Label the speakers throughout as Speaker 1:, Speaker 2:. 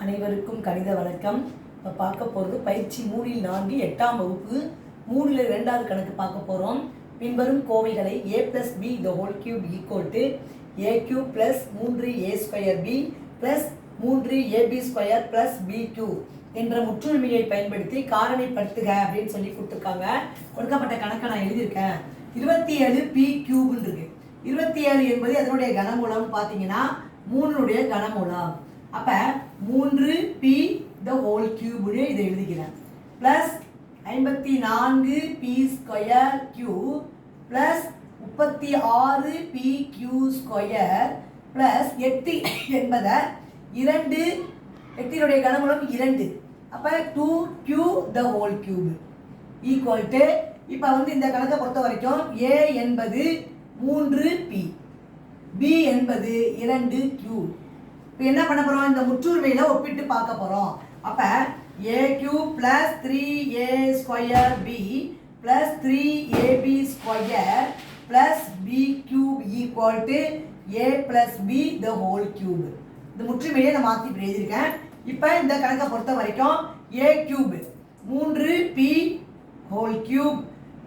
Speaker 1: அனைவருக்கும் கணித வணக்கம். இப்போ பார்க்க போகிறது பயிற்சி 3-4 8ஆம் வகுப்பு 3ல் 2வது கணக்கு பார்க்க போகிறோம். பின்வரும் கோவைகளை a+b the whole cube equal to a³ plus 3a² b plus 3ab² plus bq என்ற முற்றுரிமையை பயன்படுத்தி காரணிப்படுத்துக அப்படின்னு சொல்லி கொடுத்துருக்காங்க. கொடுக்கப்பட்ட கணக்கை நான் எழுதியிருக்கேன். 27 p³ இருக்கு. 27 என்பது அதனுடைய கனமூலம் பார்த்தீங்கன்னா 3னுடைய கனமூலம். அப்போ 3p the whole cube இதை எழுதிக்கிறேன். Plus 54p² cube plus 36pq² plus 8 என்பதை 2 8னுடைய கனமூலம் 2. அப்போ 2q the whole cube equal to இப்போ இந்த கணக்கை பொறுத்த வரைக்கும் a என்பது 3p b என்பது 2q. இப்போ என்ன பண்ண போகிறோம், இந்த முற்றுரிமையில் ஒப்பிட்டு பார்க்க போகிறோம். அப்போ a³ plus 3a² b plus 3ab² plus b³ equal to a plus b the whole cube. இந்த முற்றுமையை நான் மாற்றி இப்படி எழுதியிருக்கேன். இப்போ இந்த கணக்கை பொறுத்த வரைக்கும் a³ 3p whole cube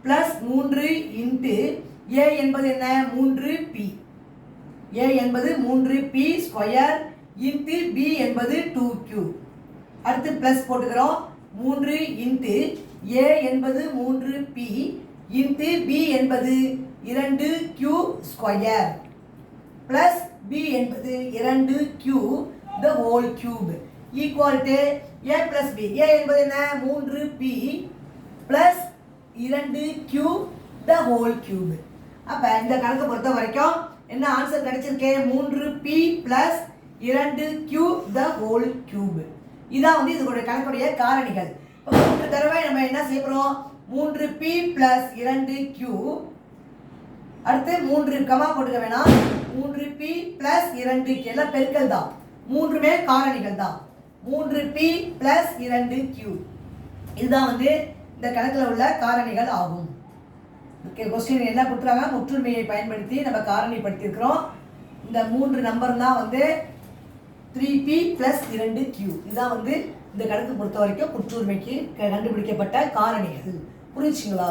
Speaker 1: plus 3 into a என்பது என்ன 3p, a என்பது 3p ஸ்கொயர் இன்ட்டு b என்பது 2q. அடுத்து ப்ளஸ் போட்டுக்கிறோம். 3 இன்ட்டு a என்பது 3p இன்ட்டு b என்பது 2q ஸ்கொயர் ப்ளஸ் b என்பது 2q the whole cube equal to a plus b. a என்பது என்ன 3p plus 2q the whole cube. அப்போ இந்த கணக்கை பொறுத்த வரைக்கும் என்ன ஆன்சர் கிடைச்சிருக்கு, 3p plus 2q the whole cube. இதான் இதோட கணக்குடைய காரணிகள். இப்போ 3 தடவை நம்ம என்ன செய்யறோம், 3p ப்ளஸ் 2q. அடுத்து 3 கமா போட்டுக்க வேணாம், 3p ப்ளஸ் 2q எல்லாம் பெருக்கல் தான், 3மே காரணிகள் தான். 3p ப்ளஸ் 2q இதுதான் இந்த கணக்கில் உள்ள காரணிகள் ஆகும். ஓகே, கொஸ்டின் என்ன கொடுத்துறாங்க, முற்றுரிமையை பயன்படுத்தி நம்ம காரணிப்படுத்தியிருக்கிறோம். இந்த 3 நம்பர் தான் 3p ப்ளஸ் 2q. இதுதான் இந்த கணக்கு பொறுத்த வரைக்கும் முற்றுரிமைக்கு கண்டுபிடிக்கப்பட்ட காரணிகள். புரிஞ்சுங்களா?